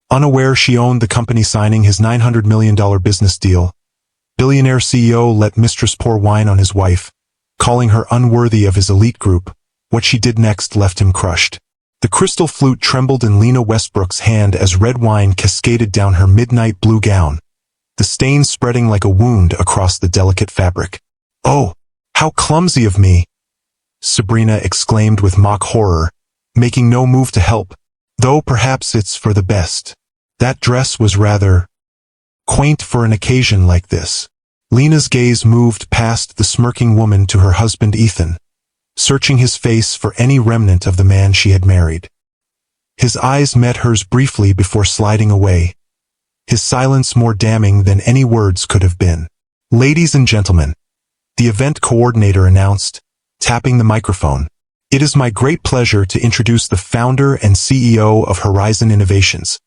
Unaware she owned the company signing his $900 million business deal, Billionaire CEO let Mistress pour wine on his wife, calling her unworthy of his elite group. What she did next left him crushed. The crystal flute trembled in Lena Westbrook's hand as red wine cascaded down her midnight blue gown, the stain spreading like a wound across the delicate fabric. "Oh, how clumsy of me!" Sabrina exclaimed with mock horror, making no move to help, though perhaps it's for the best. That dress was rather quaint for an occasion like this. Lena's gaze moved past the smirking woman to her husband Ethan, searching his face for any remnant of the man she had married. His eyes met hers briefly before sliding away, his silence more damning than any words could have been. "Ladies and gentlemen," the event coordinator announced, tapping the microphone, "it is my great pleasure to introduce the founder and CEO of Horizon Innovations,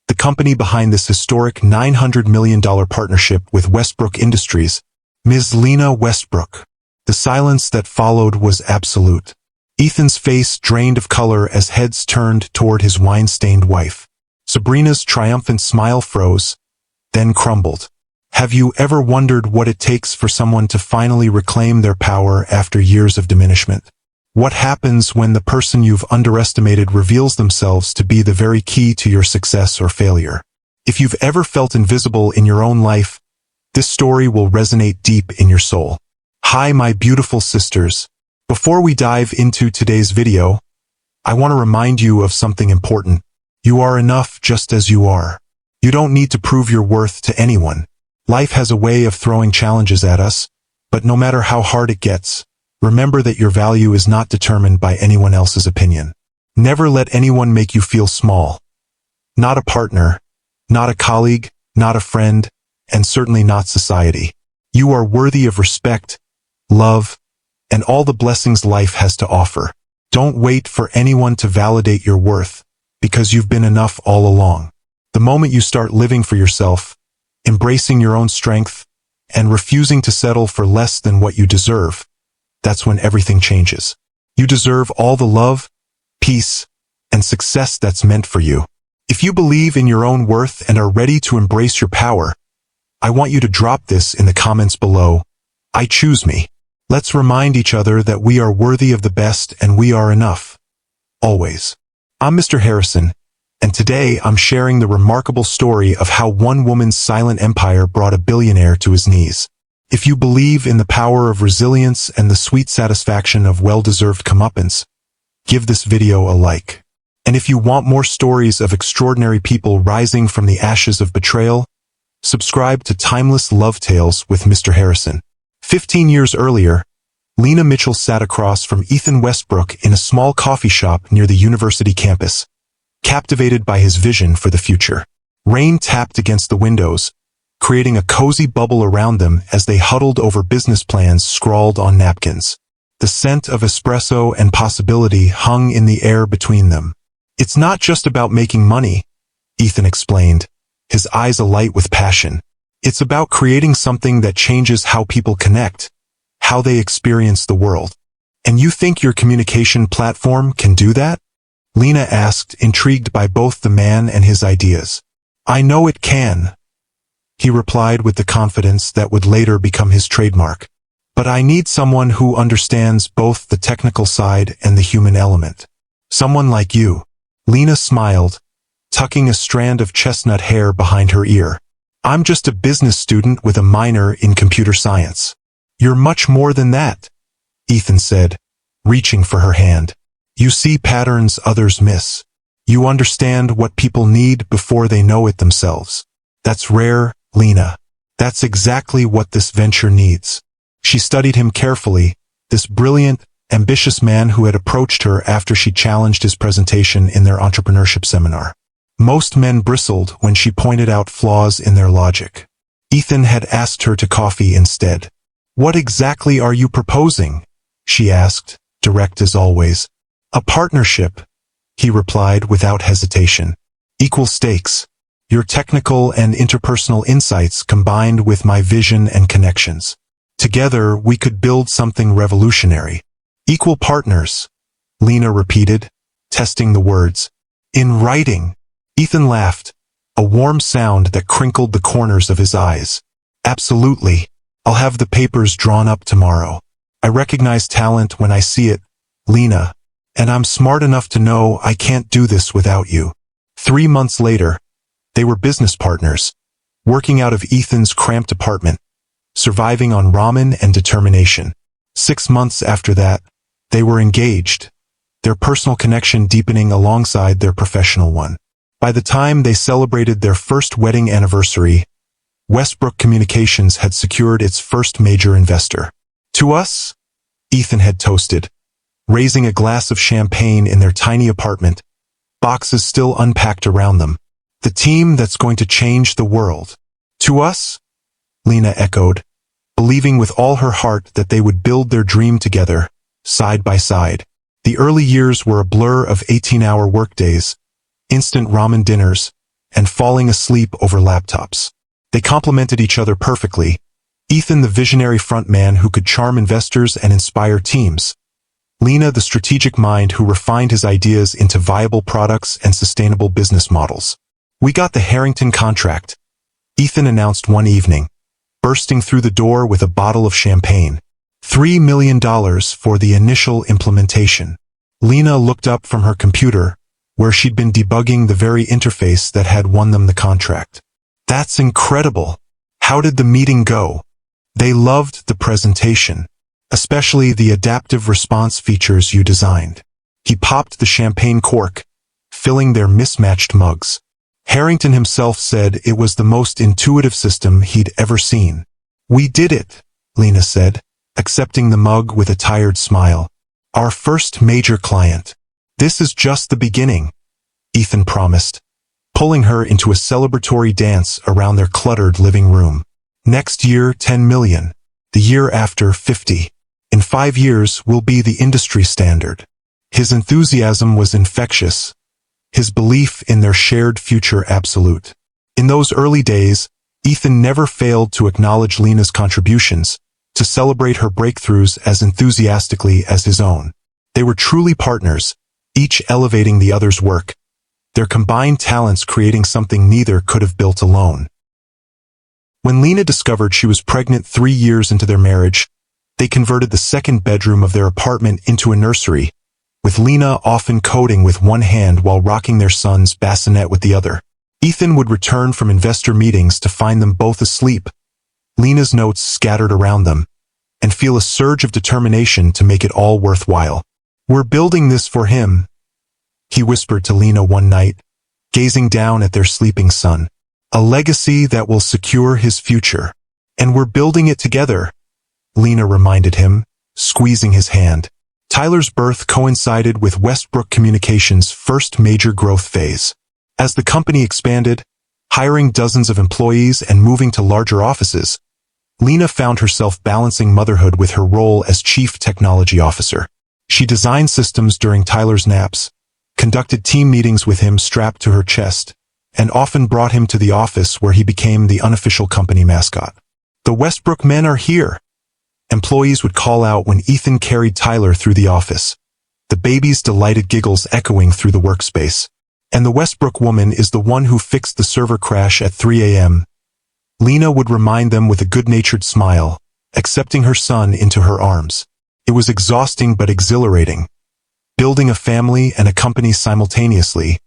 the company behind this historic $900 million partnership with Westbrook Industries, Ms. Lena Westbrook." The silence that followed was absolute. Ethan's face drained of color as heads turned toward his wine-stained wife. Sabrina's triumphant smile froze, then crumbled. Have you ever wondered what it takes for someone to finally reclaim their power after years of diminishment? What happens when the person you've underestimated reveals themselves to be the very key to your success or failure? If you've ever felt invisible in your own life, this story will resonate deep in your soul. Hi, my beautiful sisters. Before we dive into today's video, I want to remind you of something important. You are enough just as you are. You don't need to prove your worth to anyone. Life has a way of throwing challenges at us, but no matter how hard it gets, remember that your value is not determined by anyone else's opinion. Never let anyone make you feel small. Not a partner, not a colleague, not a friend, and certainly not society. You are worthy of respect, love, and all the blessings life has to offer. Don't wait for anyone to validate your worth, because you've been enough all along. The moment you start living for yourself, embracing your own strength, and refusing to settle for less than what you deserve, that's when everything changes. You deserve all the love, peace, and success that's meant for you. If you believe in your own worth and are ready to embrace your power, I want you to drop this in the comments below. I choose me. Let's remind each other that we are worthy of the best and we are enough. Always. I'm Mr. Harrison, and today I'm sharing the remarkable story of how one woman's silent empire brought a billionaire to his knees. If you believe in the power of resilience and the sweet satisfaction of well-deserved comeuppance, give this video a like. And if you want more stories of extraordinary people rising from the ashes of betrayal, subscribe to Timeless Love Tales with Mr. Harrison. 15 years earlier, Lena Mitchell sat across from Ethan Westbrook in a small coffee shop near the university campus, captivated by his vision for the future. Rain tapped against the windows, creating a cozy bubble around them as they huddled over business plans scrawled on napkins. The scent of espresso and possibility hung in the air between them. "It's not just about making money," Ethan explained, his eyes alight with passion. "It's about creating something that changes how people connect, how they experience the world." "And you think your communication platform can do that?" Lena asked, intrigued by both the man and his ideas. "I know it can," he replied with the confidence that would later become his trademark. "But I need someone who understands both the technical side and the human element. Someone like you." Lena smiled, tucking a strand of chestnut hair behind her ear. "I'm just a business student with a minor in computer science." "You're much more than that," Ethan said, reaching for her hand. "You see patterns others miss. You understand what people need before they know it themselves. That's rare, Lena. That's exactly what this venture needs." She studied him carefully, this brilliant, ambitious man who had approached her after she challenged his presentation in their entrepreneurship seminar. Most men bristled when she pointed out flaws in their logic. Ethan had asked her to coffee instead. "What exactly are you proposing?" she asked, direct as always. "A partnership," he replied without hesitation. "Equal stakes. Your technical and interpersonal insights combined with my vision and connections. Together we could build something revolutionary." "Equal partners," Lena repeated, testing the words. "In writing." Ethan laughed, a warm sound that crinkled the corners of his eyes. Absolutely. I'll have the papers drawn up tomorrow. I recognize talent when I see it, Lena, and I'm smart enough to know I can't do this without you. 3 months later, they were business partners, working out of Ethan's cramped apartment, surviving on ramen and determination. 6 months after that, they were engaged, their personal connection deepening alongside their professional one. By the time they celebrated their first wedding anniversary, Westbrook Communications had secured its first major investor. To us, Ethan had toasted, raising a glass of champagne in their tiny apartment, boxes still unpacked around them. The team that's going to change the world. To us, Lena echoed, believing with all her heart that they would build their dream together, side by side. The early years were a blur of 18-hour workdays, instant ramen dinners, and falling asleep over laptops. They complemented each other perfectly. Ethan, the visionary frontman who could charm investors and inspire teams. Lena, the strategic mind who refined his ideas into viable products and sustainable business models. We got the Harrington contract, Ethan announced one evening, bursting through the door with a bottle of champagne. $3 million for the initial implementation. Lena looked up from her computer, where she'd been debugging the very interface that had won them the contract. That's incredible. How did the meeting go? They loved the presentation, especially the adaptive response features you designed. He popped the champagne cork, filling their mismatched mugs. Harrington himself said it was the most intuitive system he'd ever seen. We did it, Lena said, accepting the mug with a tired smile. Our first major client. This is just the beginning, Ethan promised, pulling her into a celebratory dance around their cluttered living room. Next year, 10 million. The year after, 50. In 5 years, we'll be the industry standard. His enthusiasm was infectious, his belief in their shared future absolute. In those early days, Ethan never failed to acknowledge Lena's contributions, to celebrate her breakthroughs as enthusiastically as his own. They were truly partners, each elevating the other's work, their combined talents creating something neither could have built alone. When Lena discovered she was pregnant 3 years into their marriage, they converted the second bedroom of their apartment into a nursery, with Lena often coding with one hand while rocking their son's bassinet with the other. Ethan would return from investor meetings to find them both asleep, Lena's notes scattered around them, and feel a surge of determination to make it all worthwhile. We're building this for him, he whispered to Lena one night, gazing down at their sleeping son. A legacy that will secure his future. And we're building it together, Lena reminded him, squeezing his hand. Tyler's birth coincided with Westbrook Communications' first major growth phase. As the company expanded, hiring dozens of employees and moving to larger offices, Lena found herself balancing motherhood with her role as Chief Technology Officer. She designed systems during Tyler's naps, conducted team meetings with him strapped to her chest, and often brought him to the office where he became the unofficial company mascot. The Westbrook men are here, employees would call out when Ethan carried Tyler through the office, the baby's delighted giggles echoing through the workspace. And the Westbrook woman is the one who fixed the server crash at 3 a.m. Lena would remind them with a good-natured smile, accepting her son into her arms. It was exhausting but exhilarating, building a family and a company simultaneously,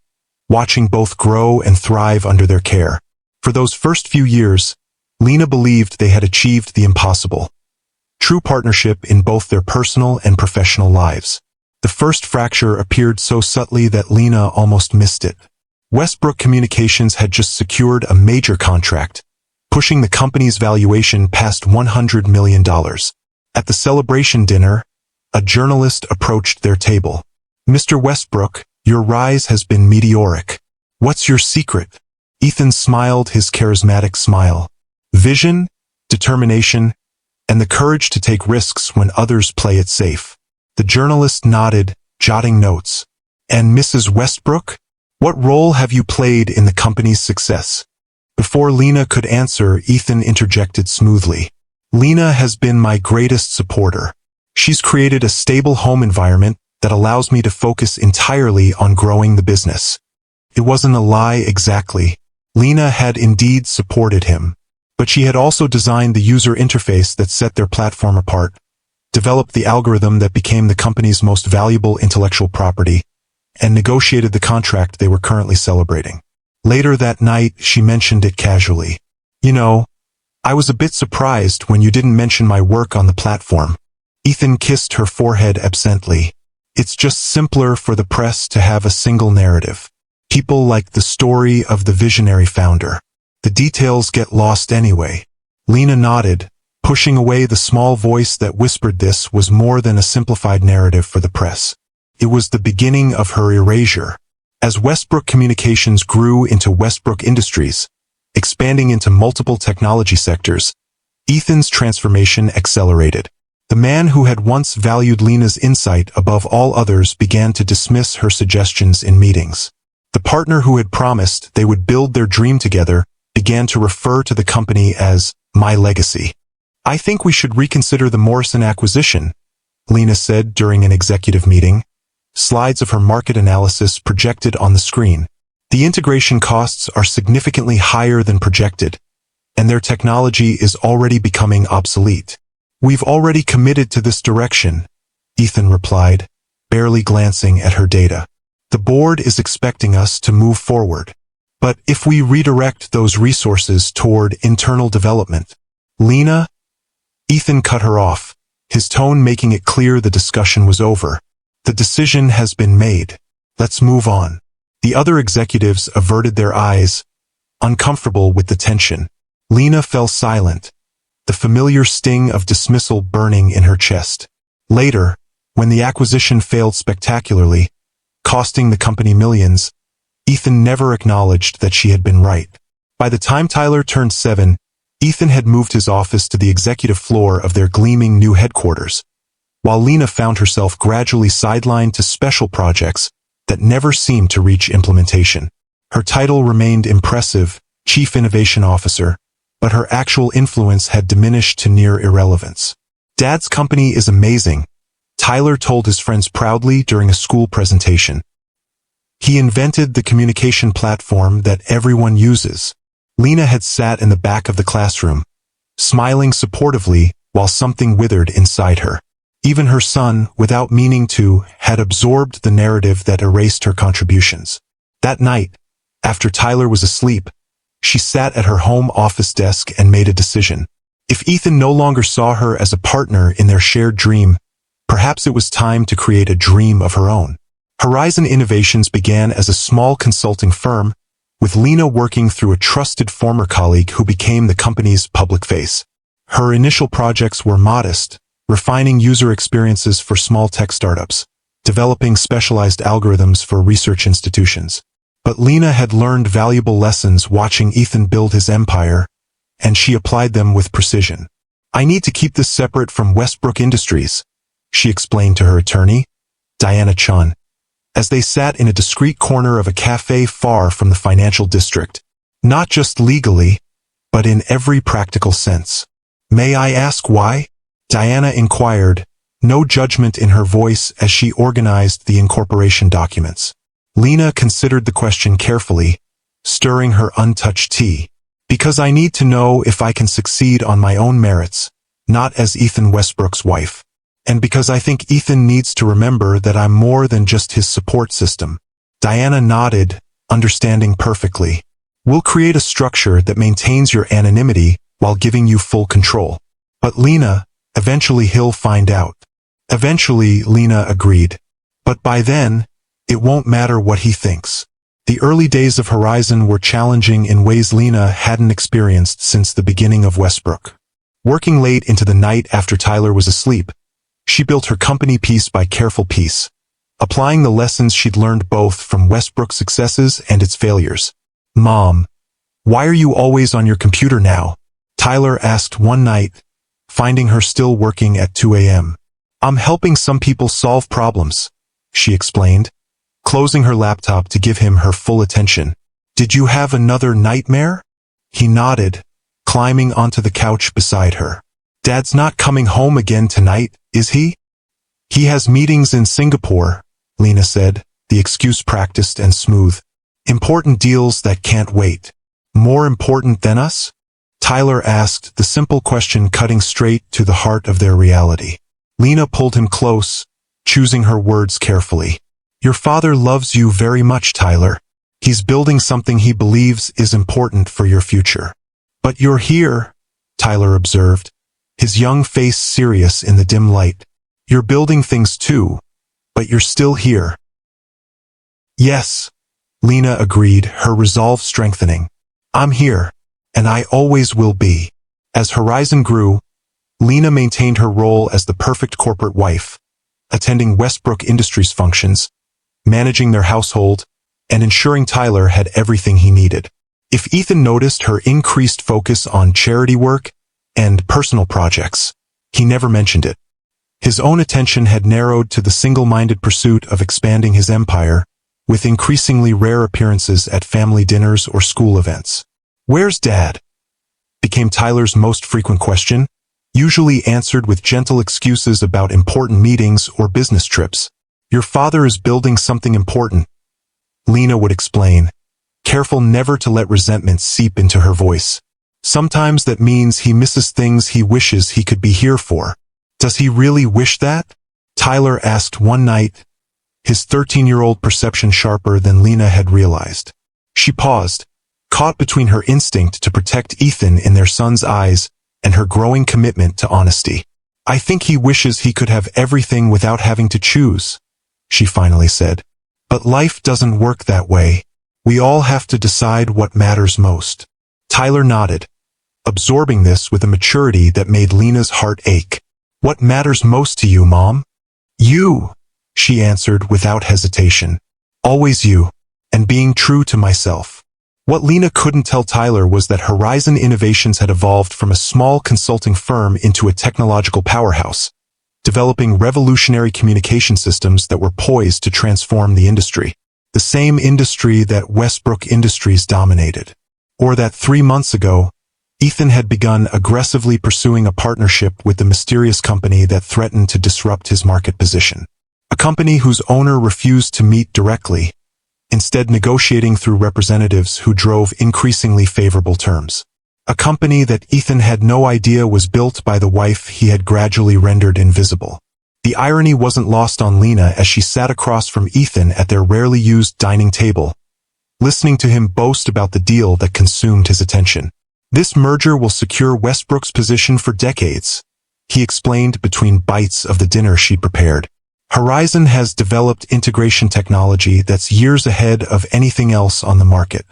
watching both grow and thrive under their care. For those first few years, Lena believed they had achieved the impossible. True partnership in both their personal and professional lives. The first fracture appeared so subtly that Lena almost missed it. Westbrook Communications had just secured a major contract, pushing the company's valuation past $100 million. At the celebration dinner, a journalist approached their table. Mr. Westbrook, your rise has been meteoric. What's your secret? Ethan smiled his charismatic smile. Vision, determination, and the courage to take risks when others play it safe. The journalist nodded, jotting notes. And Mrs. Westbrook? What role have you played in the company's success? Before Lena could answer, Ethan interjected smoothly. Lena has been my greatest supporter. She's created a stable home environment that allows me to focus entirely on growing the business. It wasn't a lie exactly, Lena had indeed supported him. But she had also designed the user interface that set their platform apart, developed the algorithm that became the company's most valuable intellectual property, and negotiated the contract they were currently celebrating. Later that night, she mentioned it casually. "You know, I was a bit surprised when you didn't mention my work on the platform." Ethan kissed her forehead absently. "It's just simpler for the press to have a single narrative. People like the story of the visionary founder. The details get lost anyway." Lena nodded, pushing away the small voice that whispered this was more than a simplified narrative for the press. It was the beginning of her erasure. As Westbrook Communications grew into Westbrook Industries, expanding into multiple technology sectors, Ethan's transformation accelerated. The man who had once valued Lena's insight above all others began to dismiss her suggestions in meetings. The partner who had promised they would build their dream together began to refer to the company as my legacy. "I think we should reconsider the Morrison acquisition," Lena said during an executive meeting. Slides of her market analysis projected on the screen. "The integration costs are significantly higher than projected, and their technology is already becoming obsolete." "We've already committed to this direction," Ethan replied, barely glancing at her data. "The board is expecting us to move forward. But if we redirect those resources toward internal development." "Lena?" Ethan cut her off, his tone making it clear the discussion was over. "The decision has been made. Let's move on." The other executives averted their eyes, uncomfortable with the tension. Lena fell silent, the familiar sting of dismissal burning in her chest. Later, when the acquisition failed spectacularly, costing the company millions, Ethan never acknowledged that she had been right. By the time Tyler turned 7, Ethan had moved his office to the executive floor of their gleaming new headquarters, while Lena found herself gradually sidelined to special projects that never seemed to reach implementation. Her title remained impressive, Chief Innovation Officer, but her actual influence had diminished to near irrelevance. "Dad's company is amazing," Tyler told his friends proudly during a school presentation. "He invented the communication platform that everyone uses." Lena had sat in the back of the classroom, smiling supportively while something withered inside her. Even her son, without meaning to, had absorbed the narrative that erased her contributions. That night, after Tyler was asleep, she sat at her home office desk and made a decision. If Ethan no longer saw her as a partner in their shared dream, perhaps it was time to create a dream of her own. Horizon Innovations began as a small consulting firm, with Lena working through a trusted former colleague who became the company's public face. Her initial projects were modest, refining user experiences for small tech startups, developing specialized algorithms for research institutions. But Lena had learned valuable lessons watching Ethan build his empire, and she applied them with precision. "I need to keep this separate from Westbrook Industries," she explained to her attorney, Diana Chun, as they sat in a discreet corner of a cafe far from the financial district. "Not just legally, but in every practical sense." "May I ask why?" Diana inquired, no judgment in her voice as she organized the incorporation documents. Lena considered the question carefully, stirring her untouched tea. "Because I need to know if I can succeed on my own merits, not as Ethan Westbrook's wife. And because I think Ethan needs to remember that I'm more than just his support system." Diana nodded, understanding perfectly. "We'll create a structure that maintains your anonymity while giving you full control. But Lena, eventually he'll find out." "Eventually," Lena agreed. "But by then, it won't matter what he thinks." The early days of Horizon were challenging in ways Lena hadn't experienced since the beginning of Westbrook. Working late into the night after Tyler was asleep, she built her company piece by careful piece, applying the lessons she'd learned both from Westbrook's successes and its failures. "Mom, why are you always on your computer now?" Tyler asked one night, finding her still working at 2 a.m. "I'm helping some people solve problems," she explained, closing her laptop to give him her full attention. "Did you have another nightmare?" He nodded, climbing onto the couch beside her. "Dad's not coming home again tonight, is he?" "He has meetings in Singapore," Lena said, the excuse practiced and smooth. "Important deals that can't wait." More important than us? Tyler asked, the simple question cutting straight to the heart of their reality. Lena pulled him close, choosing her words carefully. Your father loves you very much, Tyler. He's building something he believes is important for your future. But you're here, Tyler observed, his young face serious in the dim light. You're building things too, but you're still here. Yes, Lena agreed, her resolve strengthening. I'm here, and I always will be. As Horizon grew, Lena maintained her role as the perfect corporate wife, attending Westbrook Industries functions, managing their household, and ensuring Tyler had everything he needed. If Ethan noticed her increased focus on charity work and personal projects, he never mentioned it. His own attention had narrowed to the single-minded pursuit of expanding his empire, with increasingly rare appearances at family dinners or school events. Where's Dad? Became Tyler's most frequent question, usually answered with gentle excuses about important meetings or business trips. Your father is building something important, Lena would explain, careful never to let resentment seep into her voice. Sometimes that means he misses things he wishes he could be here for. Does he really wish that? Tyler asked one night, his 13-year-old perception sharper than Lena had realized. She paused, caught between her instinct to protect Ethan in their son's eyes and her growing commitment to honesty. I think he wishes he could have everything without having to choose, she finally said. But life doesn't work that way. We all have to decide what matters most. Tyler nodded, absorbing this with a maturity that made Lena's heart ache. What matters most to you, Mom? You, she answered without hesitation. Always you, and being true to myself. What Lena couldn't tell Tyler was that Horizon Innovations had evolved from a small consulting firm into a technological powerhouse, developing revolutionary communication systems that were poised to transform the industry. The same industry that Westbrook Industries dominated. Or that 3 months ago, Ethan had begun aggressively pursuing a partnership with the mysterious company that threatened to disrupt his market position. A company whose owner refused to meet directly, instead negotiating through representatives who drove increasingly favorable terms. A company that Ethan had no idea was built by the wife he had gradually rendered invisible. The irony wasn't lost on Lena as she sat across from Ethan at their rarely used dining table, listening to him boast about the deal that consumed his attention. This merger will secure Westbrook's position for decades, he explained between bites of the dinner she'd prepared. Horizon has developed integration technology that's years ahead of anything else on the market.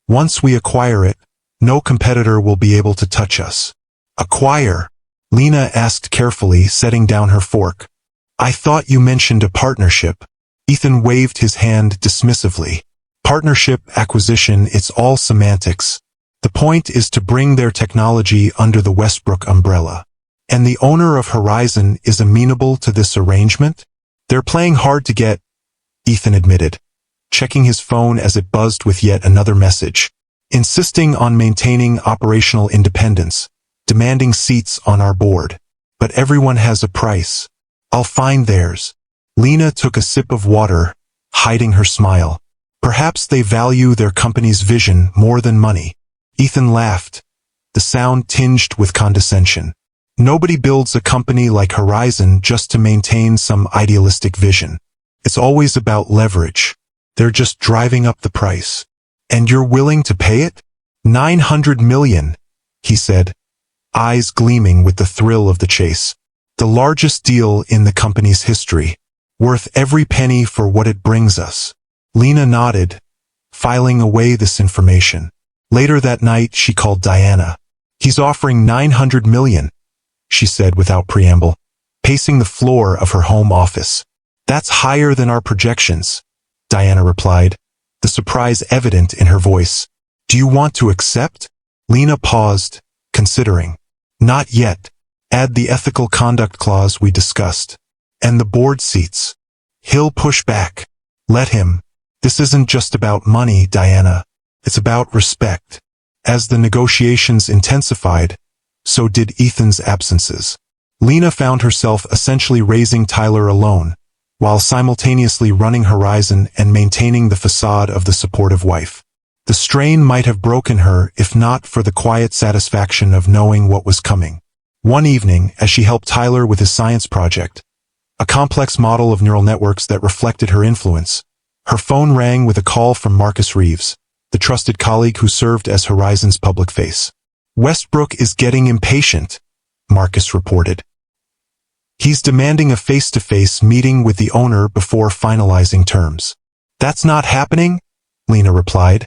Once we acquire it, no competitor will be able to touch us. Acquire? Lena asked carefully, setting down her fork. I thought you mentioned a partnership. Ethan waved his hand dismissively. Partnership, acquisition, it's all semantics. The point is to bring their technology under the Westbrook umbrella. And the owner of Horizon is amenable to this arrangement? They're playing hard to get, Ethan admitted, checking his phone as it buzzed with yet another message. Insisting on maintaining operational independence, demanding seats on our board. But everyone has a price. I'll find theirs. Lena took a sip of water, hiding her smile. Perhaps they value their company's vision more than money. Ethan laughed, the sound tinged with condescension. Nobody builds a company like Horizon just to maintain some idealistic vision. It's always about leverage. They're just driving up the price. And you're willing to pay it? $900 million, he said, eyes gleaming with the thrill of the chase. The largest deal in the company's history. Worth every penny for what it brings us. Lena nodded, filing away this information. Later that night, she called Diana. He's offering $900 million, she said without preamble, pacing the floor of her home office. That's higher than our projections, Diana replied, the surprise evident in her voice. Do you want to accept? Lena paused, considering. Not yet. Add the ethical conduct clause we discussed. And the board seats. He'll push back. Let him. This isn't just about money, Diana. It's about respect. As the negotiations intensified, so did Ethan's absences. Lena found herself essentially raising Tyler alone, while simultaneously running Horizon and maintaining the facade of the supportive wife. The strain might have broken her if not for the quiet satisfaction of knowing what was coming. One evening, as she helped Tyler with his science project, a complex model of neural networks that reflected her influence, her phone rang with a call from Marcus Reeves, the trusted colleague who served as Horizon's public face. "Westbrook is getting impatient," Marcus reported. "He's demanding a face-to-face meeting with the owner before finalizing terms." "That's not happening," Lena replied,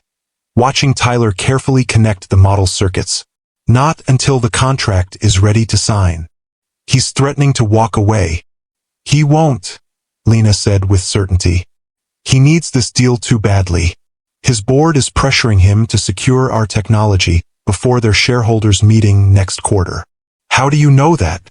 watching Tyler carefully connect the model's circuits. "Not until the contract is ready to sign. He's threatening to walk away." "He won't," Lena said with certainty. "He needs this deal too badly. His board is pressuring him to secure our technology before their shareholders' meeting next quarter." "How do you know that?"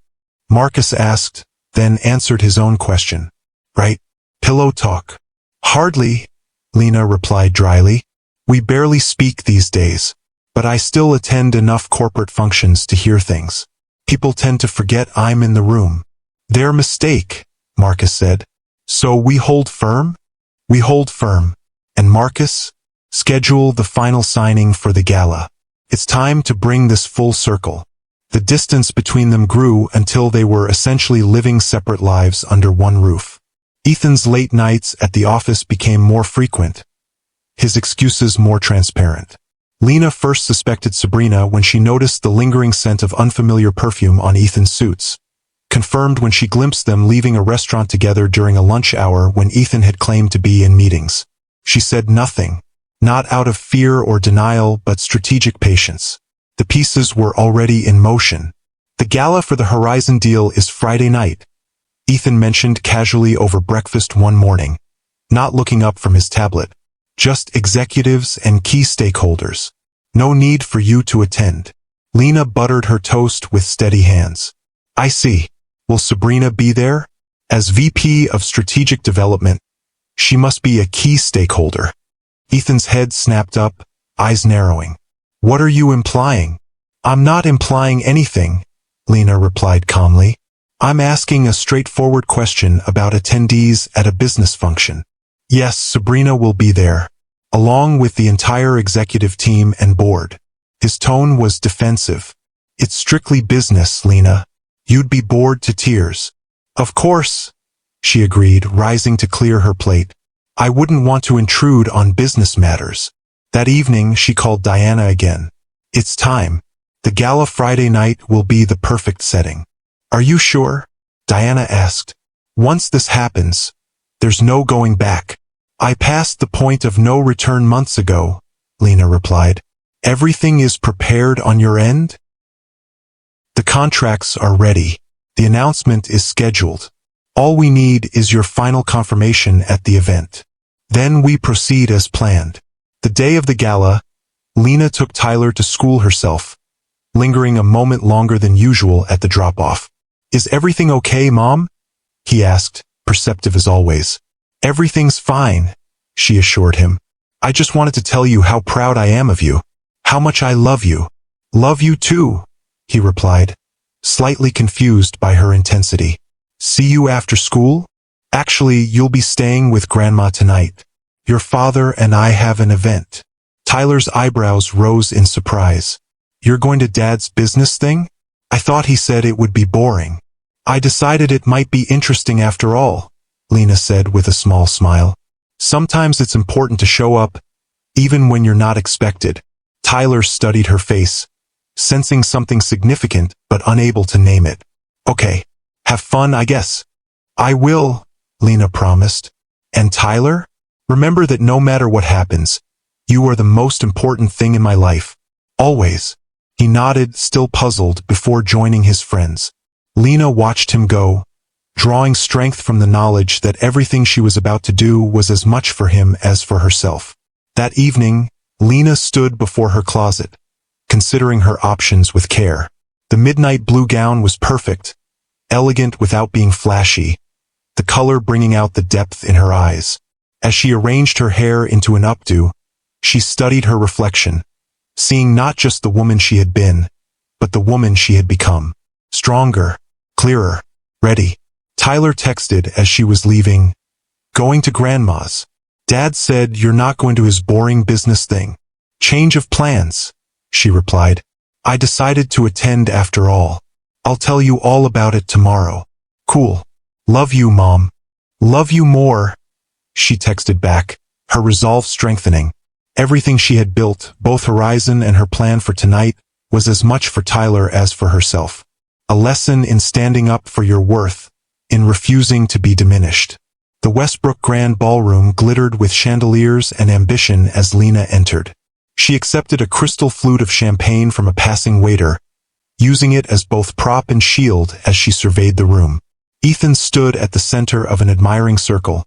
Marcus asked, then answered his own question. "Right? Pillow talk." "Hardly," Lena replied dryly. "We barely speak these days, but I still attend enough corporate functions to hear things. People tend to forget I'm in the room." "Their mistake," Marcus said. "So we hold firm?" "We hold firm. And Marcus, schedule the final signing for the gala. It's time to bring this full circle." The distance between them grew until they were essentially living separate lives under one roof. Ethan's late nights at the office became more frequent, his excuses more transparent. Lena first suspected Sabrina when she noticed the lingering scent of unfamiliar perfume on Ethan's suits, confirmed when she glimpsed them leaving a restaurant together during a lunch hour when Ethan had claimed to be in meetings. She said nothing, not out of fear or denial but strategic patience. The pieces were already in motion. "The gala for the Horizon deal is Friday night," Ethan mentioned casually over breakfast one morning, not looking up from his tablet. "Just executives and key stakeholders. No need for you to attend." Lena buttered her toast with steady hands. "I see. Will Sabrina be there?" As VP of Strategic Development, she must be a key stakeholder. Ethan's head snapped up, eyes narrowing. "What are you implying?" "I'm not implying anything," Lena replied calmly. "I'm asking a straightforward question about attendees at a business function." "Yes, Sabrina will be there, along with the entire executive team and board." His tone was defensive. "It's strictly business, Lena. You'd be bored to tears." "Of course," she agreed, rising to clear her plate. "I wouldn't want to intrude on business matters." That evening, she called Diana again. "It's time. The gala Friday night will be the perfect setting." "Are you sure?" Diana asked. "Once this happens, there's no going back." "I passed the point of no return months ago," Lena replied. "Everything is prepared on your end?" "The contracts are ready. The announcement is scheduled. All we need is your final confirmation at the event. Then we proceed as planned." The day of the gala, Lena took Tyler to school herself, lingering a moment longer than usual at the drop-off. "Is everything okay, Mom?" he asked, perceptive as always. "Everything's fine," she assured him. "I just wanted to tell you how proud I am of you, how much I love you." "Love you too," he replied, slightly confused by her intensity. "See you after school? Actually, you'll be staying with Grandma tonight. Your father and I have an event." Tyler's eyebrows rose in surprise. "You're going to Dad's business thing? I thought he said it would be boring." "I decided it might be interesting after all," Lena said with a small smile. "Sometimes it's important to show up, even when you're not expected." Tyler studied her face, sensing something significant but unable to name it. "Okay, have fun, I guess." "I will," Lena promised. "And Tyler? Remember that no matter what happens, you are the most important thing in my life. Always." He nodded, still puzzled, before joining his friends. Lena watched him go, drawing strength from the knowledge that everything she was about to do was as much for him as for herself. That evening, Lena stood before her closet, considering her options with care. The midnight blue gown was perfect, elegant without being flashy, the color bringing out the depth in her eyes. As she arranged her hair into an updo, she studied her reflection, seeing not just the woman she had been, but the woman she had become. Stronger, clearer, ready. Tyler texted as she was leaving, "Going to Grandma's. Dad said you're not going to his boring business thing." Change of plans, she replied. I decided to attend after all. I'll tell you all about it tomorrow. Cool. Love you, Mom. Love you more, she texted back, her resolve strengthening. Everything she had built, both Horizon and her plan for tonight, was as much for Tyler as for herself. A lesson in standing up for your worth, in refusing to be diminished. The Westbrook Grand Ballroom glittered with chandeliers and ambition as Lena entered. She accepted a crystal flute of champagne from a passing waiter, using it as both prop and shield as she surveyed the room. Ethan stood at the center of an admiring circle,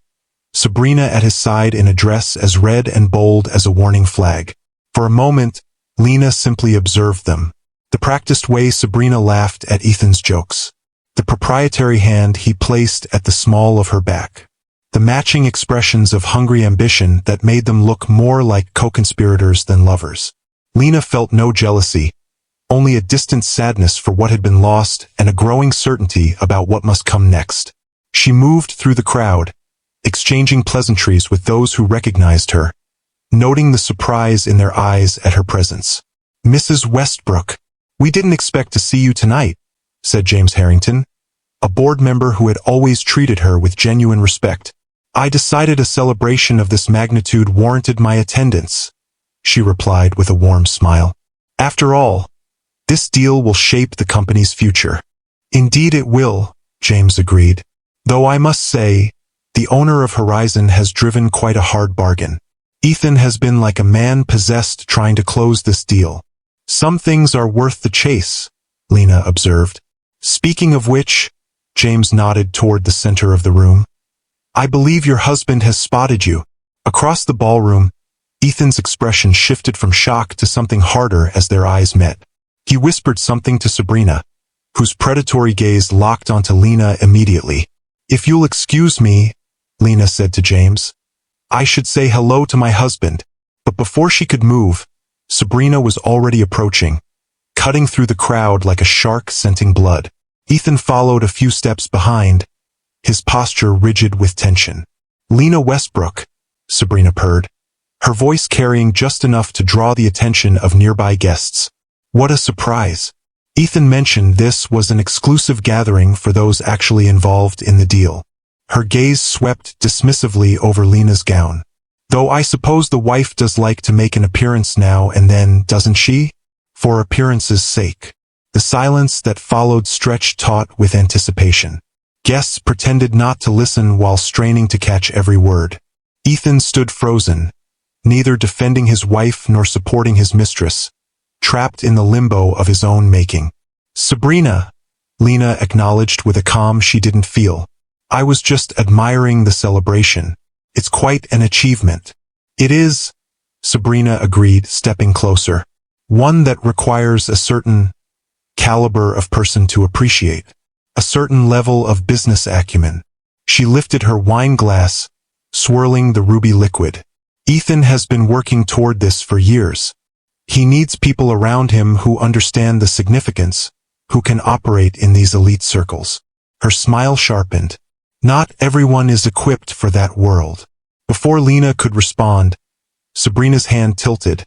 Sabrina at his side in a dress as red and bold as a warning flag. For a moment, Lena simply observed them. The practiced way Sabrina laughed at Ethan's jokes. The proprietary hand he placed at the small of her back. The matching expressions of hungry ambition that made them look more like co-conspirators than lovers. Lena felt no jealousy, only a distant sadness for what had been lost and a growing certainty about what must come next. She moved through the crowd, exchanging pleasantries with those who recognized her, noting the surprise in their eyes at her presence. Mrs. Westbrook, we didn't expect to see you tonight, said James Harrington, a board member who had always treated her with genuine respect. I decided a celebration of this magnitude warranted my attendance, she replied with a warm smile. After all, this deal will shape the company's future. Indeed it will, James agreed. Though I must say, the owner of Horizon has driven quite a hard bargain. Ethan has been like a man possessed trying to close this deal. Some things are worth the chase, Lena observed. Speaking of which, James nodded toward the center of the room. I believe your husband has spotted you. Across the ballroom, Ethan's expression shifted from shock to something harder as their eyes met. He whispered something to Sabrina, whose predatory gaze locked onto Lena immediately. If you'll excuse me, Lena said to James, I should say hello to my husband. But before she could move, Sabrina was already approaching, cutting through the crowd like a shark scenting blood. Ethan followed a few steps behind, his posture rigid with tension. Lena Westbrook, Sabrina purred, her voice carrying just enough to draw the attention of nearby guests. What a surprise. Ethan mentioned this was an exclusive gathering for those actually involved in the deal. Her gaze swept dismissively over Lena's gown. Though I suppose the wife does like to make an appearance now and then, doesn't she? For appearance's sake. The silence that followed stretched taut with anticipation. Guests pretended not to listen while straining to catch every word. Ethan stood frozen, neither defending his wife nor supporting his mistress, trapped in the limbo of his own making. Sabrina, Lena acknowledged with a calm she didn't feel. I was just admiring the celebration. It's quite an achievement. It is, Sabrina agreed, stepping closer. One that requires a certain caliber of person to appreciate. A certain level of business acumen. She lifted her wine glass, swirling the ruby liquid. Ethan has been working toward this for years. He needs people around him who understand the significance, who can operate in these elite circles. Her smile sharpened. Not everyone is equipped for that world. Before Lena could respond, Sabrina's hand tilted,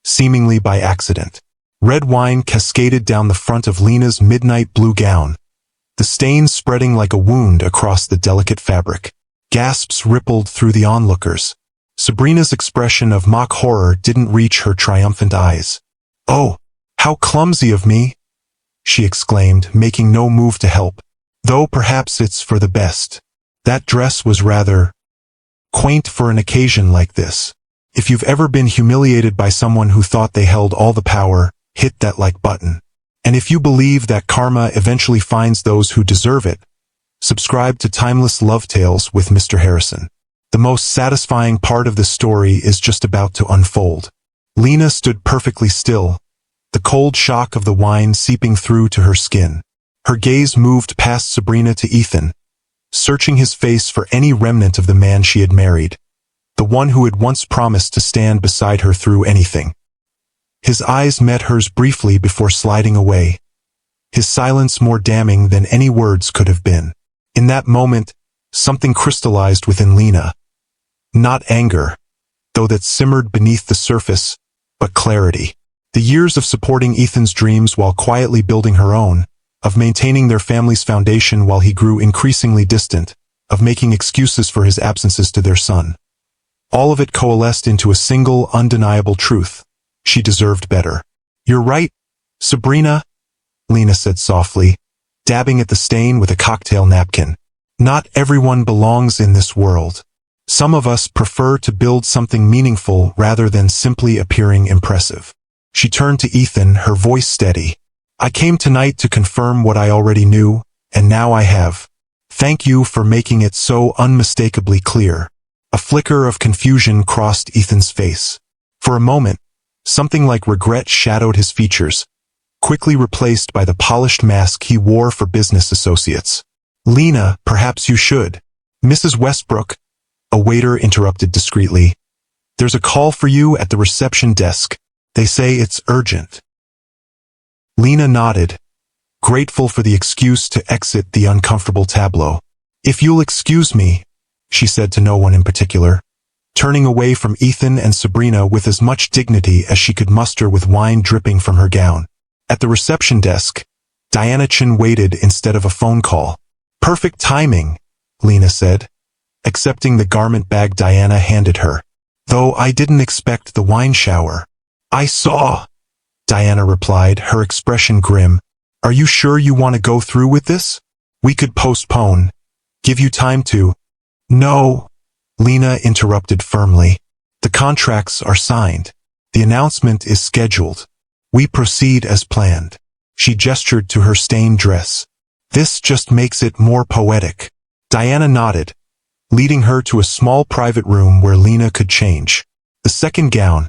seemingly by accident. Red wine cascaded down the front of Lena's midnight blue gown, the stains spreading like a wound across the delicate fabric. Gasps rippled through the onlookers. Sabrina's expression of mock horror didn't reach her triumphant eyes. Oh, how clumsy of me, she exclaimed, making no move to help. Though perhaps it's for the best. That dress was rather quaint for an occasion like this. If you've ever been humiliated by someone who thought they held all the power, hit that like button. And if you believe that karma eventually finds those who deserve it, subscribe to Timeless Love Tales with Mr. Harrison. The most satisfying part of the story is just about to unfold. Lena stood perfectly still, the cold shock of the wine seeping through to her skin. Her gaze moved past Sabrina to Ethan, searching his face for any remnant of the man she had married, the one who had once promised to stand beside her through anything. His eyes met hers briefly before sliding away, his silence more damning than any words could have been. In that moment, something crystallized within Lena. Not anger, though that simmered beneath the surface, but clarity. The years of supporting Ethan's dreams while quietly building her own, of maintaining their family's foundation while he grew increasingly distant, of making excuses for his absences to their son. All of it coalesced into a single, undeniable truth. She deserved better. "You're right, Sabrina," Lena said softly, dabbing at the stain with a cocktail napkin. "Not everyone belongs in this world. Some of us prefer to build something meaningful rather than simply appearing impressive." She turned to Ethan, her voice steady. "I came tonight to confirm what I already knew, and now I have. Thank you for making it so unmistakably clear." A flicker of confusion crossed Ethan's face. For a moment, something like regret shadowed his features, quickly replaced by the polished mask he wore for business associates. "Lena, perhaps you should." "Mrs. Westbrook," a waiter interrupted discreetly. "There's a call for you at the reception desk. They say it's urgent." Lena nodded, grateful for the excuse to exit the uncomfortable tableau. "If you'll excuse me," she said to no one in particular, turning away from Ethan and Sabrina with as much dignity as she could muster with wine dripping from her gown. At the reception desk, Diana Chin waited instead of a phone call. "Perfect timing," Lena said, accepting the garment bag Diana handed her. "Though I didn't expect the wine shower." "I saw," Diana replied, her expression grim. "Are you sure you want to go through with this? We could postpone. Give you time to—" "No," Lena interrupted firmly. "The contracts are signed. The announcement is scheduled. We proceed as planned." She gestured to her stained dress. "This just makes it more poetic." Diana nodded, leading her to a small private room where Lena could change. The second gown,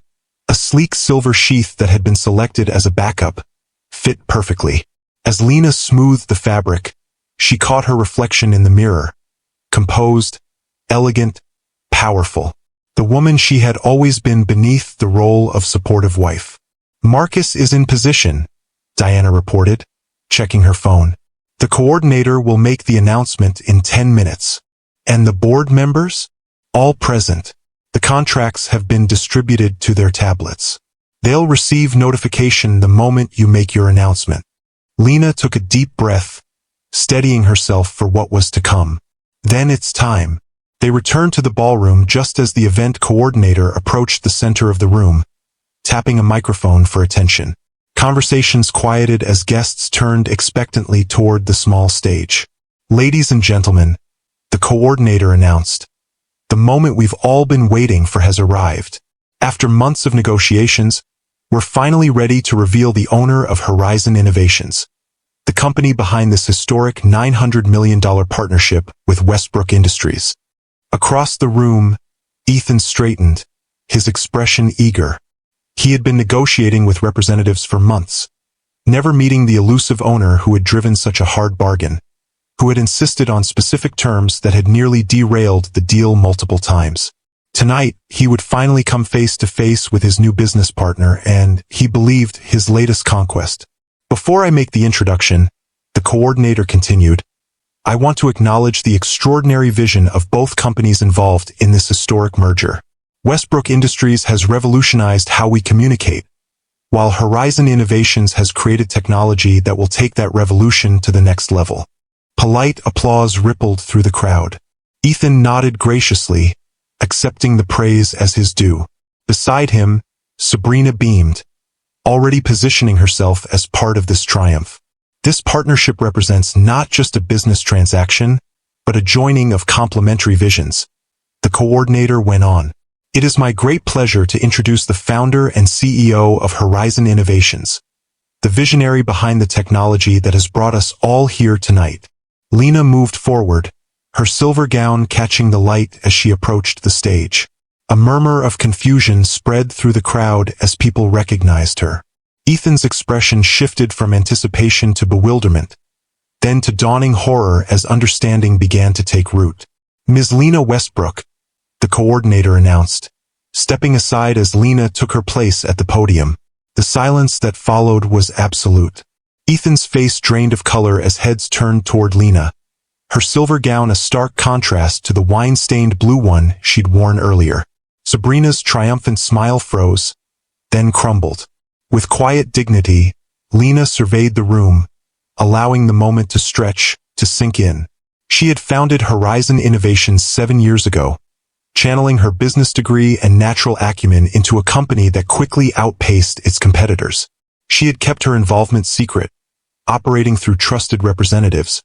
a sleek silver sheath that had been selected as a backup, fit perfectly. As Lena smoothed the fabric, she caught her reflection in the mirror. Composed, elegant, powerful. The woman she had always been beneath the role of supportive wife. "Marcus is in position," Diana reported, checking her phone. "The coordinator will make the announcement in 10 minutes. And the board members? All present. The contracts have been distributed to their tablets. They'll receive notification the moment you make your announcement." Lena took a deep breath, steadying herself for what was to come. "Then it's time." They returned to the ballroom just as the event coordinator approached the center of the room, tapping a microphone for attention. Conversations quieted as guests turned expectantly toward the small stage. "Ladies and gentlemen," the coordinator announced, "the moment we've all been waiting for has arrived. After months of negotiations, we're finally ready to reveal the owner of Horizon Innovations, the company behind this historic $900 million partnership with Westbrook Industries." Across the room, Ethan straightened, his expression eager. He had been negotiating with representatives for months, never meeting the elusive owner who had driven such a hard bargain, who had insisted on specific terms that had nearly derailed the deal multiple times. Tonight, he would finally come face to face with his new business partner and, he believed, his latest conquest. "Before I make the introduction," the coordinator continued, "I want to acknowledge the extraordinary vision of both companies involved in this historic merger. Westbrook Industries has revolutionized how we communicate, while Horizon Innovations has created technology that will take that revolution to the next level." Polite applause rippled through the crowd. Ethan nodded graciously, accepting the praise as his due. Beside him, Sabrina beamed, already positioning herself as part of this triumph. This partnership represents not just a business transaction, but a joining of complementary visions. The coordinator went on. "It is my great pleasure to introduce the founder and CEO of Horizon Innovations, the visionary behind the technology that has brought us all here tonight." Lena moved forward, her silver gown catching the light as she approached the stage. A murmur of confusion spread through the crowd as people recognized her. Ethan's expression shifted from anticipation to bewilderment, then to dawning horror as understanding began to take root. "Ms. Lena Westbrook," the coordinator announced, stepping aside as Lena took her place at the podium. The silence that followed was absolute. Ethan's face drained of color as heads turned toward Lena, her silver gown a stark contrast to the wine-stained blue one she'd worn earlier. Sabrina's triumphant smile froze, then crumbled. With quiet dignity, Lena surveyed the room, allowing the moment to stretch, to sink in. She had founded Horizon Innovations 7 years ago, channeling her business degree and natural acumen into a company that quickly outpaced its competitors. She had kept her involvement secret, operating through trusted representatives,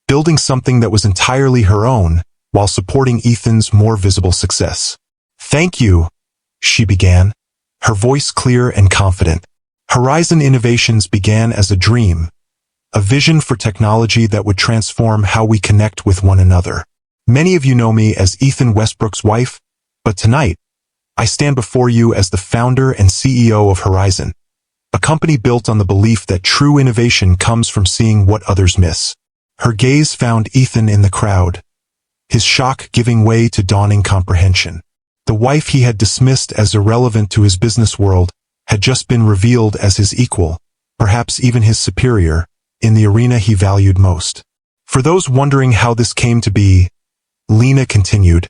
building something that was entirely her own, while supporting Ethan's more visible success. "Thank you," she began, her voice clear and confident. Horizon Innovations began as a dream, a vision for technology that would transform how we connect with one another. Many of you know me as Ethan Westbrook's wife, but tonight, I stand before you as the founder and CEO of Horizon, a company built on the belief that true innovation comes from seeing what others miss. Her gaze found Ethan in the crowd, his shock giving way to dawning comprehension. The wife he had dismissed as irrelevant to his business world had just been revealed as his equal, perhaps even his superior, in the arena he valued most. For those wondering how this came to be, Lena continued,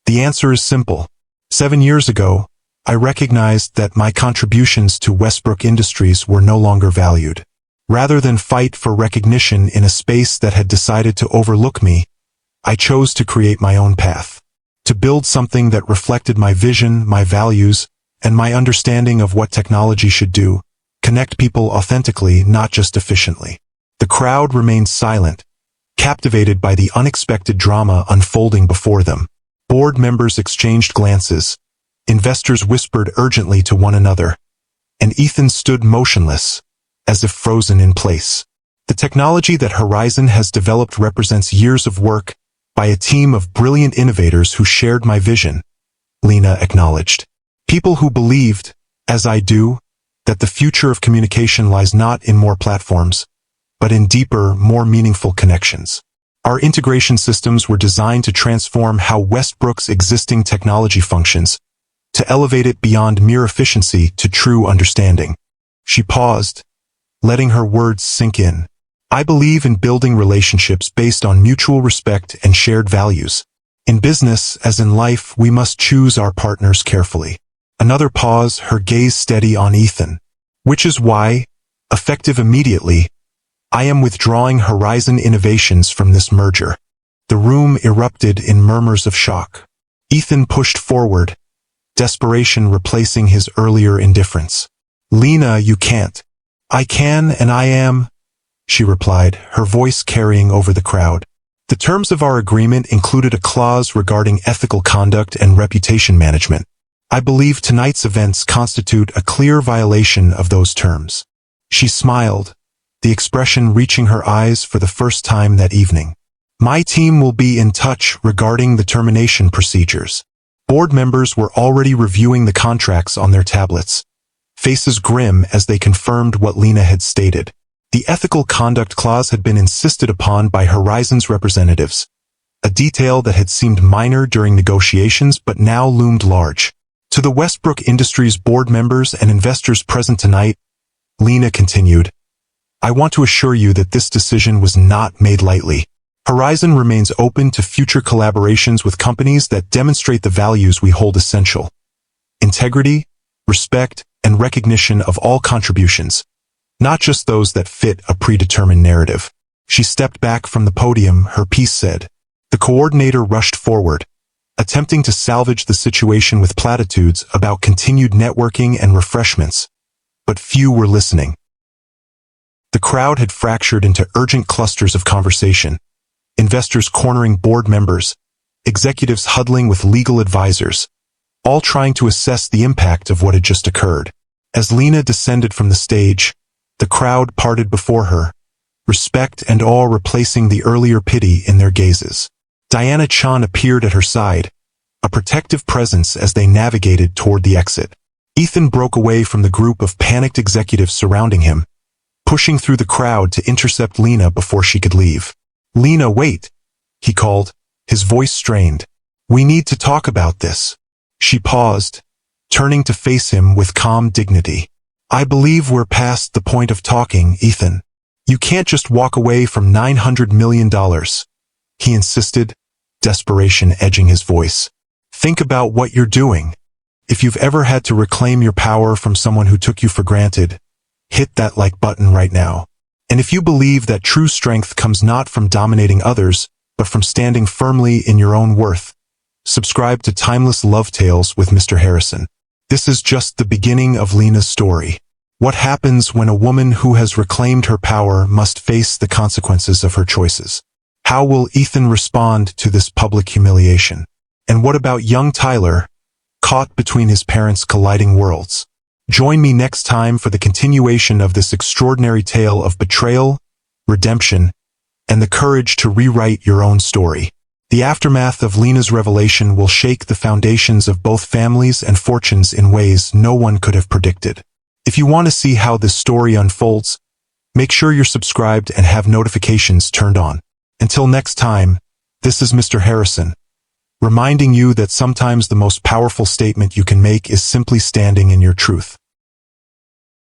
"The answer is simple. 7 years ago, I recognized that my contributions to Westbrook Industries were no longer valued. Rather than fight for recognition in a space that had decided to overlook me, I chose to create my own path, to build something that reflected my vision, my values, and my understanding of what technology should do, connect people authentically, not just efficiently." The crowd remained silent, captivated by the unexpected drama unfolding before them. Board members exchanged glances, investors whispered urgently to one another, and Ethan stood motionless, as if frozen in place. The technology that Horizon has developed represents years of work by a team of brilliant innovators who shared my vision, Lena acknowledged. People who believed, as I do, that the future of communication lies not in more platforms, but in deeper, more meaningful connections. Our integration systems were designed to transform how Westbrook's existing technology functions, to elevate it beyond mere efficiency to true understanding. She paused, letting her words sink in. "I believe in building relationships based on mutual respect and shared values. In business, as in life, we must choose our partners carefully." Another pause, her gaze steady on Ethan. "Which is why, effective immediately, I am withdrawing Horizon Innovations from this merger." The room erupted in murmurs of shock. Ethan pushed forward, desperation replacing his earlier indifference. "Lena, you can't." "I can and I am," she replied, her voice carrying over the crowd. "The terms of our agreement included a clause regarding ethical conduct and reputation management. I believe tonight's events constitute a clear violation of those terms." She smiled, the expression reaching her eyes for the first time that evening. "My team will be in touch regarding the termination procedures." Board members were already reviewing the contracts on their tablets, faces grim as they confirmed what Lena had stated. The ethical conduct clause had been insisted upon by Horizon's representatives, a detail that had seemed minor during negotiations but now loomed large. To the Westbrook Industries board members and investors present tonight, Lena continued, "I want to assure you that this decision was not made lightly. Horizon remains open to future collaborations with companies that demonstrate the values we hold essential: integrity, respect, and recognition of all contributions, not just those that fit a predetermined narrative." She stepped back from the podium, her piece said. The coordinator rushed forward, attempting to salvage the situation with platitudes about continued networking and refreshments, but few were listening. The crowd had fractured into urgent clusters of conversation, investors cornering board members, executives huddling with legal advisors, all trying to assess the impact of what had just occurred. As Lena descended from the stage, the crowd parted before her, respect and awe replacing the earlier pity in their gazes. Diana Chan appeared at her side, a protective presence as they navigated toward the exit. Ethan broke away from the group of panicked executives surrounding him, pushing through the crowd to intercept Lena before she could leave. "Lena, wait," he called, his voice strained. "We need to talk about this." She paused, turning to face him with calm dignity. "I believe we're past the point of talking, Ethan. You can't just walk away from $900 million, he insisted, desperation edging his voice. "Think about what you're doing. If you've ever had to reclaim your power from someone who took you for granted, hit that like button right now. And if you believe that true strength comes not from dominating others, but from standing firmly in your own worth, subscribe to Timeless Love Tales with Mr. Harrison. This is just the beginning of Lena's story. What happens when a woman who has reclaimed her power must face the consequences of her choices? How will Ethan respond to this public humiliation? And what about young Tyler, caught between his parents' colliding worlds? Join me next time for the continuation of this extraordinary tale of betrayal, redemption, and the courage to rewrite your own story. The aftermath of Lena's revelation will shake the foundations of both families and fortunes in ways no one could have predicted. If you want to see how this story unfolds, make sure you're subscribed and have notifications turned on. Until next time, this is Mr. Harrison, reminding you that sometimes the most powerful statement you can make is simply standing in your truth.